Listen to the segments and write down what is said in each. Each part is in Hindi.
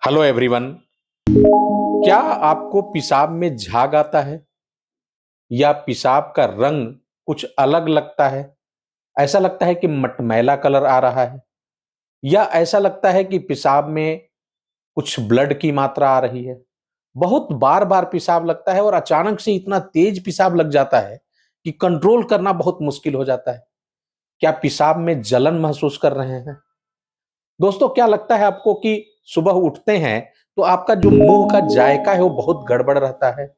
Hello everyone. क्या आपको पेशाब में झाग आता है या पेशाब का रंग कुछ अलग लगता है? ऐसा लगता है कि मटमैला कलर आ रहा है या ऐसा लगता है कि पेशाब में कुछ ब्लड की मात्रा आ रही है? बहुत बार-बार पेशाब लगता है और अचानक से इतना तेज पेशाब लग जाता है कि कंट्रोल करना बहुत मुश्किल हो जाता है। क्या पेशाब में जलन महसूस कर रहे हैं? दोस्तों, क्या लगता है आपको कि सुबह उठते हैं तो आपका जो मुंह का जायका है वो बहुत गड़बड़ रहता है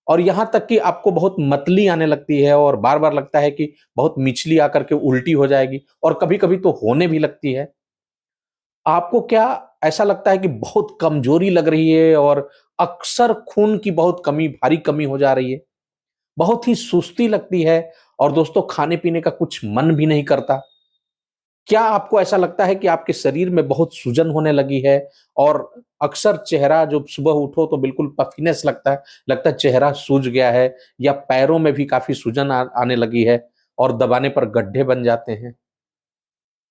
और यहाँ तक कि आपको बहुत मतली आने लगती है और बार-बार लगता है कि बहुत मिचली आकर के उल्टी हो जाएगी और कभी-कभी तो होने भी लगती है। आपको क्या ऐसा लगता है कि बहुत कमजोरी लग रही है और अक्सर खून की बहुत कमी, भारी कमी हो जा रही है? बहुत ही सुस्ती लगती है और दोस्तों खाने-पीने का कुछ मन भी नहीं करता? क्या आपको ऐसा लगता है कि आपके शरीर में बहुत सूजन होने लगी है और अक्सर चेहरा जब सुबह उठो तो बिल्कुल पफीनेस लगता है चेहरा सूज गया है या पैरों में भी काफ़ी सूजन आने लगी है और दबाने पर गड्ढे बन जाते हैं?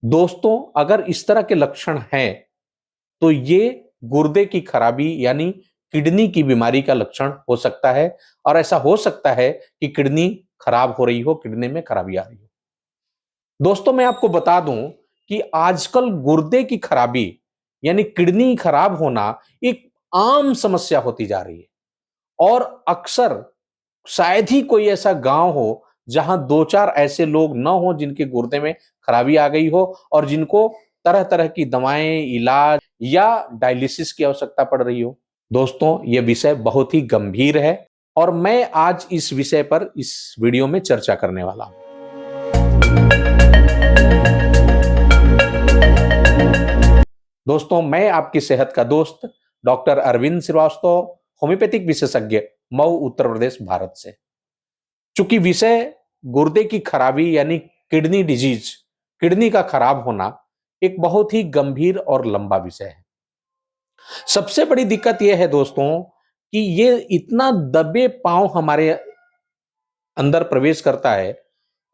दोस्तों, अगर इस तरह के लक्षण हैं, तो ये गुर्दे की खराबी यानी किडनी की बीमारी का लक्षण हो सकता है और ऐसा हो सकता है कि किडनी खराब हो रही हो, किडनी में खराबी आ रही हो। दोस्तों, मैं आपको बता दूं कि आजकल गुर्दे की खराबी यानी किडनी खराब होना एक आम समस्या होती जा रही है और अक्सर शायद ही कोई ऐसा गांव हो जहां दो चार ऐसे लोग न हो जिनके गुर्दे में खराबी आ गई हो और जिनको तरह तरह की दवाएं, इलाज या डायलिसिस की आवश्यकता पड़ रही हो। दोस्तों, यह विषय बहुत ही गंभीर है और मैं आज इस विषय पर इस वीडियो में चर्चा करने वाला हूं। दोस्तों, मैं आपकी सेहत का दोस्त डॉक्टर अरविंद श्रीवास्तव, होम्योपैथिक विशेषज्ञ, मऊ, उत्तर प्रदेश, भारत से। चूंकि विषय गुर्दे की खराबी यानी किडनी डिजीज, किडनी का खराब होना एक बहुत ही गंभीर और लंबा विषय है। सबसे बड़ी दिक्कत यह है दोस्तों कि ये इतना दबे पांव हमारे अंदर प्रवेश करता है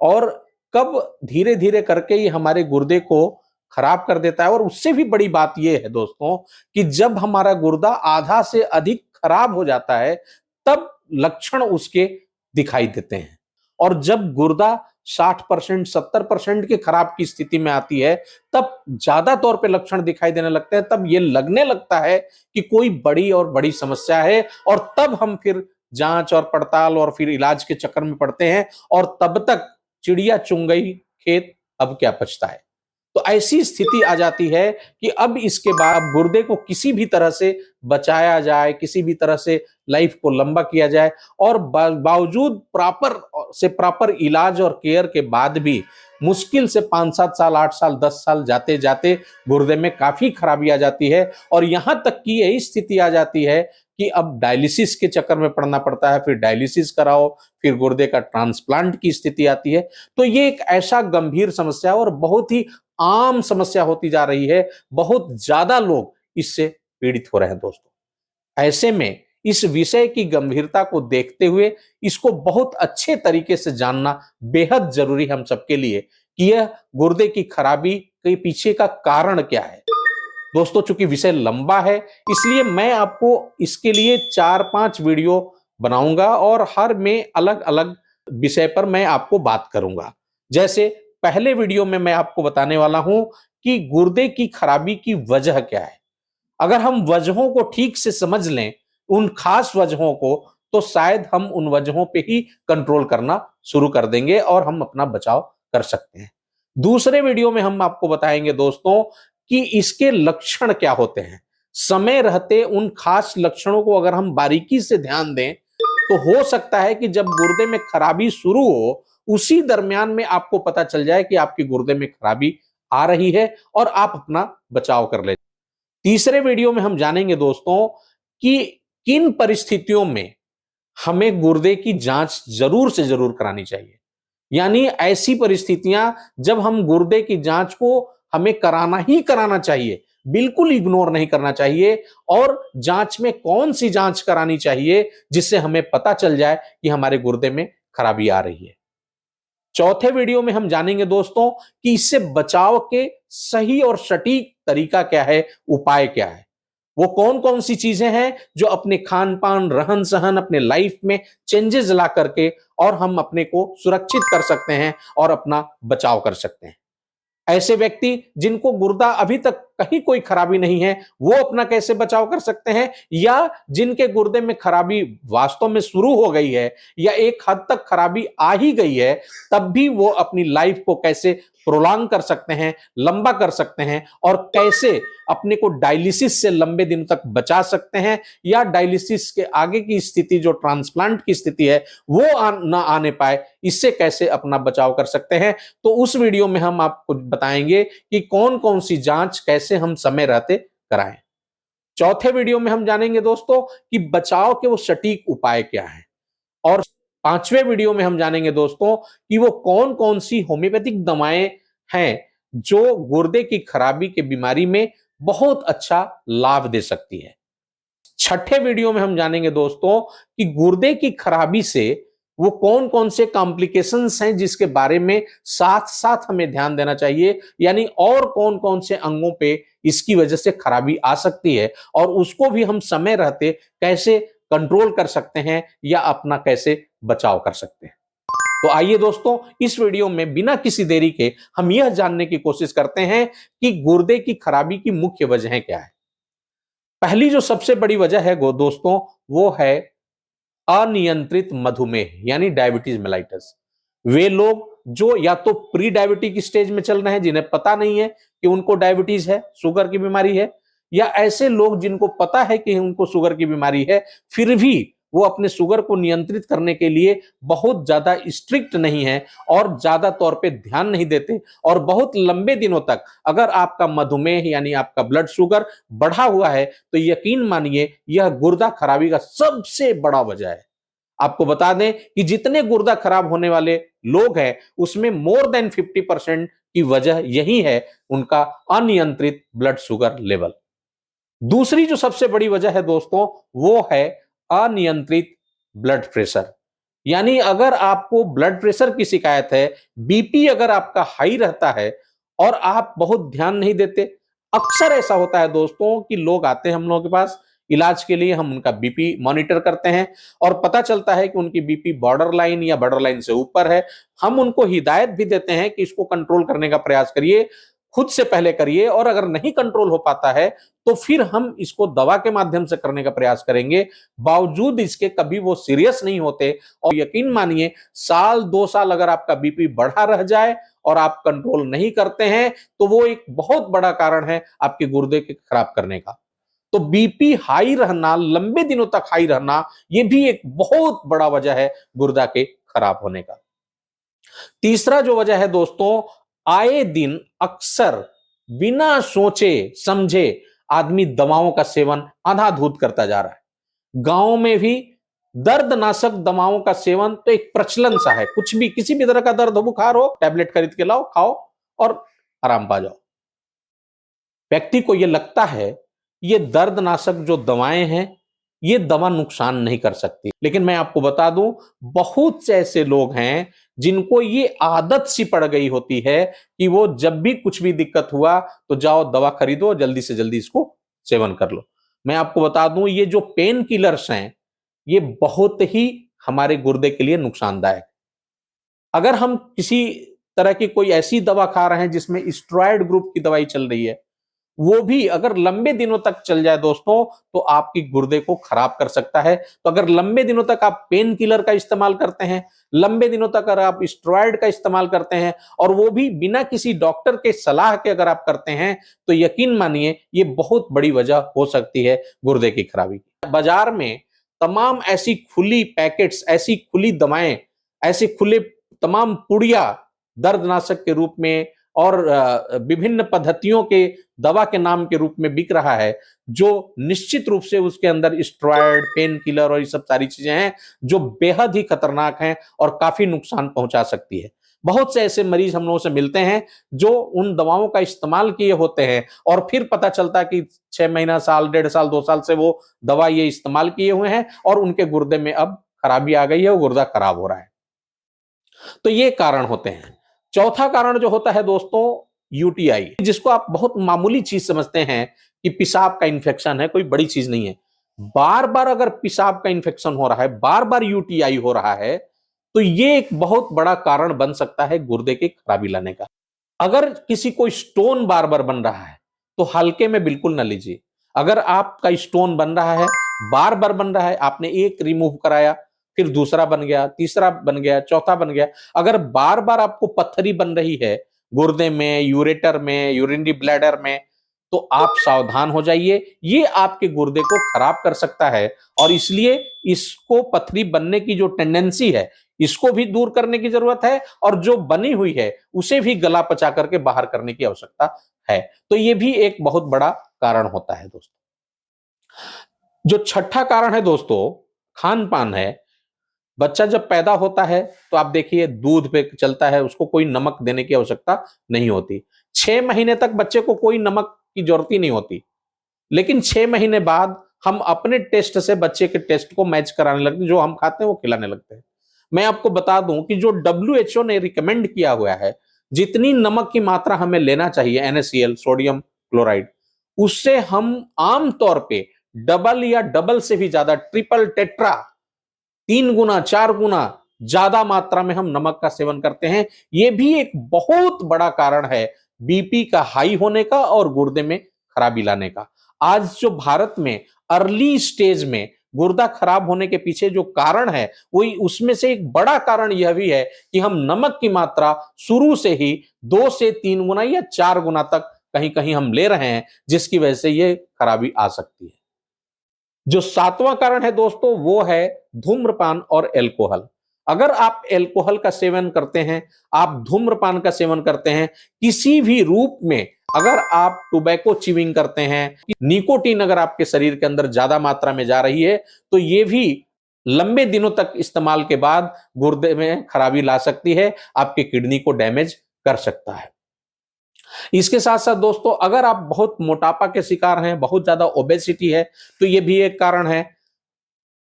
और कब धीरे धीरे करके ये हमारे गुर्दे को खराब कर देता है। और उससे भी बड़ी बात यह है दोस्तों कि जब हमारा गुर्दा आधा से अधिक खराब हो जाता है तब लक्षण उसके दिखाई देते हैं। और जब गुर्दा 60% 70% के खराब की स्थिति में आती है तब ज्यादा तौर पे लक्षण दिखाई देने लगते हैं। तब ये लगने लगता है कि कोई बड़ी और बड़ी समस्या है और तब हम फिर जांच और पड़ताल और फिर इलाज के चक्कर में पड़ते हैं और तब तक चिड़िया चुंग गई खेत, अब क्या बचता है। तो ऐसी स्थिति आ जाती है कि अब इसके बाद गुर्दे को किसी भी तरह से बचाया जाए, किसी भी तरह से लाइफ को लंबा किया जाए और बावजूद प्रॉपर इलाज और केयर के बाद भी मुश्किल से 5-7 साल, 8 साल, 10 साल जाते जाते गुर्दे में काफी खराबी आ जाती है और यहां तक कि यही स्थिति आ जाती है कि अब डायलिसिस के चक्कर में पड़ना पड़ता है। फिर डायलिसिस कराओ, फिर गुर्दे का ट्रांसप्लांट की स्थिति आती है। तो ये एक ऐसा गंभीर समस्या और बहुत ही आम समस्या होती जा रही है। बहुत ज्यादा लोग इससे पीड़ित हो रहे हैं दोस्तों। ऐसे में इस विषय की गंभीरता को देखते हुए इसको बहुत अच्छे तरीके से जानना बेहद जरूरी है हम सबके लिए कि यह गुर्दे की खराबी के पीछे का कारण क्या है। दोस्तों, चूंकि विषय लंबा है इसलिए मैं आपको इसके लिए 4-5 वीडियो बनाऊंगा और हर में अलग-अलग विषय पर मैं आपको बात करूंगा। जैसे पहले वीडियो में मैं आपको बताने वाला हूं कि गुर्दे की खराबी की वजह क्या है। अगर हम वजहों को ठीक से समझ लें, उन खास वजहों को, तो शायद हम उन वजहों पे ही कंट्रोल करना शुरू कर देंगे और हम अपना बचाव कर सकते हैं। दूसरे वीडियो में हम आपको बताएंगे दोस्तों कि इसके लक्षण क्या होते हैं। समय रहते उन खास लक्षणों को अगर हम बारीकी से ध्यान दें तो हो सकता है कि जब गुर्दे में खराबी शुरू हो उसी दरमियान में आपको पता चल जाए कि आपके गुर्दे में खराबी आ रही है और आप अपना बचाव कर ले। तीसरे वीडियो में हम जानेंगे दोस्तों कि किन परिस्थितियों में हमें गुर्दे की जांच जरूर से जरूर करानी चाहिए। यानी ऐसी परिस्थितियां जब हम गुर्दे की जांच को हमें कराना ही कराना चाहिए, बिल्कुल इग्नोर नहीं करना चाहिए। और जांच में कौन सी जांच करानी चाहिए जिससे हमें पता चल जाए कि हमारे गुर्दे में खराबी आ रही है। चौथे वीडियो में हम जानेंगे दोस्तों कि इससे बचाव के सही और सटीक तरीका क्या है, उपाय क्या है। वो कौन कौन सी चीजें हैं जो अपने खान पान, रहन सहन, अपने लाइफ में चेंजेस ला करके और हम अपने को सुरक्षित कर सकते हैं और अपना बचाव कर सकते हैं। ऐसे व्यक्ति जिनको गुर्दा अभी तक कहीं कोई खराबी नहीं है, वो अपना कैसे बचाव कर सकते हैं, या जिनके गुर्दे में खराबी वास्तव में शुरू हो गई है या एक हद तक खराबी आ ही गई है, तब भी वो अपनी लाइफ को कैसे प्रोलॉन्ग कर सकते हैं, लंबा कर सकते हैं, और कैसे अपने को डायलिसिस से लंबे दिन तक बचा सकते हैं, या डायलिसिस के आगे की स्थिति जो ट्रांसप्लांट की स्थिति है वो ना आने पाए, इससे कैसे अपना बचाव कर सकते हैं। तो उस वीडियो में हम आपको बताएंगे कि कौन कौन सी जांच कैसे हम समय रहते कराएं। चौथे वीडियो में हम जानेंगे दोस्तों कि बचाव के वो सटीक उपाय क्या हैं, और पांचवें वीडियो में हम जानेंगे दोस्तों कि वो कौन कौन सी होम्योपैथिक दवाएं हैं जो गुर्दे की खराबी के बीमारी में बहुत अच्छा लाभ दे सकती है। छठे वीडियो में हम जानेंगे दोस्तों कि गुर्दे की खराबी से वो कौन कौन से कॉम्प्लिकेशंस हैं जिसके बारे में साथ साथ हमें ध्यान देना चाहिए, यानी और कौन कौन से अंगों पे इसकी वजह से खराबी आ सकती है और उसको भी हम समय रहते कैसे कंट्रोल कर सकते हैं या अपना कैसे बचाव कर सकते हैं। तो आइए दोस्तों, इस वीडियो में बिना किसी देरी के हम यह जानने की कोशिश करते हैं कि गुर्दे की खराबी की मुख्य वजहें क्या है। पहली जो सबसे बड़ी वजह है दोस्तों, वो है अनियंत्रित मधुमेह यानी डायबिटीज मेलाइटस। वे लोग जो या तो प्री डायबिटिक स्टेज में चल रहे हैं, जिन्हें पता नहीं है कि उनको डायबिटीज है, शुगर की बीमारी है, या ऐसे लोग जिनको पता है कि उनको शुगर की बीमारी है, फिर भी वो अपने शुगर को नियंत्रित करने के लिए बहुत ज्यादा स्ट्रिक्ट नहीं है और ज्यादा तौर पे ध्यान नहीं देते, और बहुत लंबे दिनों तक अगर आपका मधुमेह यानी आपका ब्लड शुगर बढ़ा हुआ है तो यकीन मानिए यह गुर्दा खराबी का सबसे बड़ा वजह है। आपको बता दें कि जितने गुर्दा खराब होने वाले लोग हैं उसमें मोर देन 50% की वजह यही है, उनका अनियंत्रित ब्लड शुगर लेवल। दूसरी जो सबसे बड़ी वजह है दोस्तों, वो है अनियंत्रित ब्लड प्रेशर। यानी अगर आपको ब्लड प्रेशर की शिकायत है, बीपी अगर आपका हाई रहता है और आप बहुत ध्यान नहीं देते, अक्सर ऐसा होता है दोस्तों कि लोग आते हैं हम लोगों के पास इलाज के लिए, हम उनका बीपी मॉनिटर करते हैं और पता चलता है कि उनकी बीपी बॉर्डर लाइन या बॉर्डर लाइन से ऊपर है। हम उनको हिदायत भी देते हैं कि इसको कंट्रोल करने का प्रयास करिए, खुद से पहले करिए, और अगर नहीं कंट्रोल हो पाता है तो फिर हम इसको दवा के माध्यम से करने का प्रयास करेंगे। बावजूद इसके कभी वो सीरियस नहीं होते, और यकीन मानिए साल 2 साल अगर आपका बीपी बढ़ा रह जाए और आप कंट्रोल नहीं करते हैं तो वो एक बहुत बड़ा कारण है आपके गुर्दे के खराब करने का। तो बीपी हाई रहना, लंबे दिनों तक हाई रहना, ये भी एक बहुत बड़ा वजह है गुर्दा के खराब होने का। तीसरा जो वजह है दोस्तों, आए दिन अक्सर बिना सोचे समझे आदमी दवाओं का सेवन अंधाधुंध करता जा रहा है। गांव में भी दर्दनाशक दवाओं का सेवन तो एक प्रचलन सा है, कुछ भी किसी भी तरह का दर्द हो, बुखार हो, टैबलेट खरीद के लाओ, खाओ और आराम पा जाओ। व्यक्ति को यह लगता है ये दर्दनाशक जो दवाएं हैं ये दवा नुकसान नहीं कर सकती, लेकिन मैं आपको बता दूं बहुत से ऐसे लोग हैं जिनको ये आदत सी पड़ गई होती है कि वो जब भी कुछ भी दिक्कत हुआ तो जाओ दवा खरीदो, जल्दी से जल्दी इसको सेवन कर लो। मैं आपको बता दूं ये जो पेन किलर्स हैं ये बहुत ही हमारे गुर्दे के लिए नुकसानदायक। अगर हम किसी तरह की कोई ऐसी दवा खा रहे हैं जिसमें स्टेरॉयड ग्रुप की दवाई चल रही है, वो भी अगर लंबे दिनों तक चल जाए दोस्तों तो आपकी गुर्दे को खराब कर सकता है। तो अगर लंबे दिनों तक आप पेन किलर का इस्तेमाल करते हैं, लंबे दिनों तक अगर आप स्टेरॉयड का इस्तेमाल करते हैं और वो भी बिना किसी डॉक्टर के सलाह के अगर आप करते हैं, तो यकीन मानिए ये बहुत बड़ी वजह हो सकती है गुर्दे की खराबी की। बाजार में तमाम ऐसी खुली पैकेट्स, ऐसी खुली दवाएं, ऐसे खुले तमाम पुड़िया दर्दनाशक के रूप में और विभिन्न पद्धतियों के दवा के नाम के रूप में बिक रहा है, जो निश्चित रूप से उसके अंदर स्टेरॉयड, पेन किलर और ये सब सारी चीजें हैं जो बेहद ही खतरनाक हैं और काफी नुकसान पहुंचा सकती है। बहुत से ऐसे मरीज हम लोगों से मिलते हैं जो उन दवाओं का इस्तेमाल किए होते हैं और फिर पता चलता है कि 6 महीना, साल, 1.5 साल, 2 साल से वो दवा ये इस्तेमाल किए हुए हैं और उनके गुर्दे में अब खराबी आ गई है, वो गुर्दा खराब हो रहा है। तो ये कारण होते हैं। चौथा कारण जो होता है दोस्तों, यूटीआई, जिसको आप बहुत मामूली चीज समझते हैं कि कि पेशाब का इन्फेक्शन है, कोई बड़ी चीज नहीं है। बार बार अगर पेशाब का इन्फेक्शन हो रहा है, बार बार यूटीआई हो रहा है, तो ये एक बहुत बड़ा कारण बन सकता है गुर्दे की खराबी लाने का। अगर किसी को स्टोन बार बार बन रहा है तो हल्के में बिल्कुल ना लीजिए। अगर आपका स्टोन बन रहा है, बार बार बन रहा है, आपने एक रिमूव कराया, फिर दूसरा बन गया, तीसरा बन गया, चौथा बन गया, अगर बार बार आपको पत्थरी बन रही है गुर्दे में, यूरेटर में, यूरिनरी ब्लैडर में, तो आप सावधान हो जाइए। ये आपके गुर्दे को खराब कर सकता है और इसलिए इसको पथरी बनने की जो टेंडेंसी है, इसको भी दूर करने की जरूरत है और जो बनी हुई है उसे भी गला पचा करके बाहर करने की आवश्यकता है। तो ये भी एक बहुत बड़ा कारण होता है दोस्तों। जो छठा कारण है दोस्तों, खान पान है। बच्चा जब पैदा होता है तो आप देखिए दूध पे चलता है, उसको कोई नमक देने की आवश्यकता नहीं होती। 6 महीने तक बच्चे को कोई नमक की जरूरत ही नहीं होती, लेकिन 6 महीने बाद हम अपने टेस्ट से बच्चे के टेस्ट को मैच कराने लगते हैं, जो हम खाते हैं वो खिलाने लगते हैं। मैं आपको बता दूं कि जो WHO ने रिकमेंड किया हुआ है, जितनी नमक की मात्रा हमें लेना चाहिए, NaCl सोडियम क्लोराइड, उससे हम आमतौर पे डबल या डबल से भी ज्यादा, ट्रिपल, टेट्रा, 3 गुना 4 गुना ज्यादा मात्रा में हम नमक का सेवन करते हैं। यह भी एक बहुत बड़ा कारण है बीपी का हाई होने का और गुर्दे में खराबी लाने का। आज जो भारत में अर्ली स्टेज में गुर्दा खराब होने के पीछे जो कारण है, वही उसमें से एक बड़ा कारण यह भी है कि हम नमक की मात्रा शुरू से ही 2 से 3 गुना या 4 गुना तक कहीं कहीं हम ले रहे हैं, जिसकी वजह से यह खराबी आ सकती है। जो 7वां कारण है दोस्तों, वो है धूम्रपान और एल्कोहल। अगर आप एल्कोहल का सेवन करते हैं, आप धूम्रपान का सेवन करते हैं, किसी भी रूप में अगर आप टोबैको च्यूइंग करते हैं, निकोटीन अगर आपके शरीर के अंदर ज्यादा मात्रा में जा रही है, तो ये भी लंबे दिनों तक इस्तेमाल के बाद गुर्दे में खराबी ला सकती है, आपके किडनी को डैमेज कर सकता है। इसके साथ साथ दोस्तों, अगर आप बहुत मोटापा के शिकार हैं, बहुत ज्यादा ओबेसिटी है, तो यह भी एक कारण है।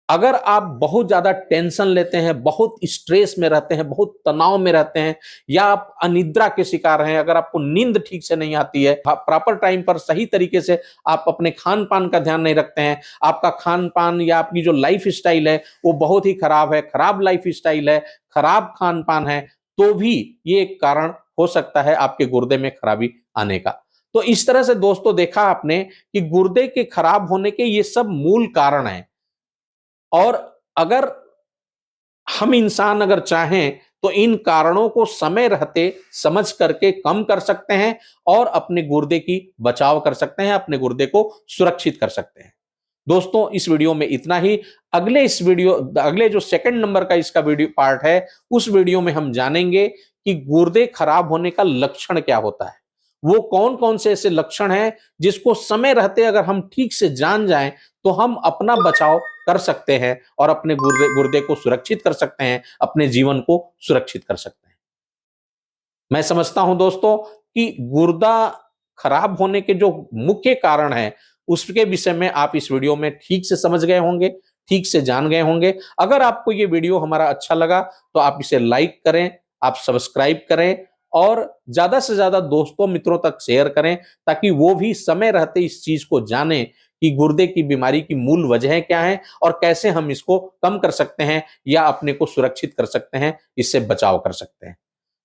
अगर आप बहुत ज्यादा टेंशन लेते हैं, बहुत स्ट्रेस में रहते हैं, बहुत तनाव में रहते हैं, या आप अनिद्रा के शिकार हैं, अगर आपको नींद ठीक से नहीं आती है, प्रॉपर टाइम पर सही तरीके से आप अपने खान पान का ध्यान नहीं रखते हैं, आपका खान पान या आपकी जो लाइफ स्टाइल है वो बहुत ही खराब है, खराब लाइफ स्टाइल है, खराब खान पान है, तो भी ये एक कारण हो सकता है आपके गुर्दे में खराबी आने का। तो इस तरह से दोस्तों देखा आपने कि गुर्दे के खराब होने के ये सब मूल कारण हैं। और अगर हम इंसान अगर चाहें तो इन कारणों को समय रहते समझ करके कम कर सकते हैं और अपने गुर्दे की बचाव कर सकते हैं, अपने गुर्दे को सुरक्षित कर सकते हैं। दोस्तों, इस वीडियो में इतना ही। अगले जो सेकंड नंबर का इसका वीडियो पार्ट है, उस वीडियो में हम जानेंगे कि गुर्दे खराब होने का लक्षण क्या होता है, वो कौन कौन से ऐसे लक्षण हैं जिसको समय रहते अगर हम ठीक से जान जाएं तो हम अपना बचाव कर सकते हैं और अपने गुर्दे को सुरक्षित कर सकते हैं, अपने जीवन को सुरक्षित कर सकते हैं। मैं समझता हूं दोस्तों कि गुर्दा खराब होने के जो मुख्य कारण हैं, उसके विषय में आप इस वीडियो में ठीक से समझ गए होंगे, ठीक से जान गए होंगे। अगर आपको ये वीडियो हमारा अच्छा लगा तो आप इसे लाइक करें, आप सब्सक्राइब करें और ज्यादा से ज्यादा दोस्तों मित्रों तक शेयर करें, ताकि वो भी समय रहते इस चीज को जाने कि गुर्दे की बीमारी की मूल वजह क्या है और कैसे हम इसको कम कर सकते हैं या अपने को सुरक्षित कर सकते हैं, इससे बचाव कर सकते हैं।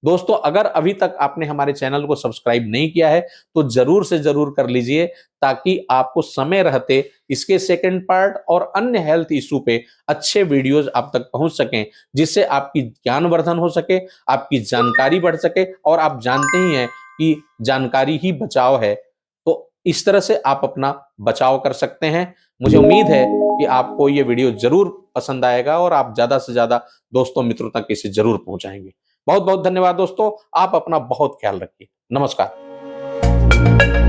दोस्तों, अगर अभी तक आपने हमारे चैनल को सब्सक्राइब नहीं किया है तो जरूर से जरूर कर लीजिए, ताकि आपको समय रहते इसके सेकंड पार्ट और अन्य हेल्थ इशू पे अच्छे वीडियोस आप तक पहुंच सकें, जिससे आपकी ज्ञानवर्धन हो सके, आपकी जानकारी बढ़ सके। और आप जानते ही हैं कि जानकारी ही बचाव है, तो इस तरह से आप अपना बचाव कर सकते हैं। मुझे उम्मीद है कि आपको ये वीडियो जरूर पसंद आएगा और आप ज्यादा से ज्यादा दोस्तों मित्रों तक इसे जरूर पहुंचाएंगे। बहुत बहुत धन्यवाद दोस्तों, आप अपना बहुत ख्याल रखिए। नमस्कार।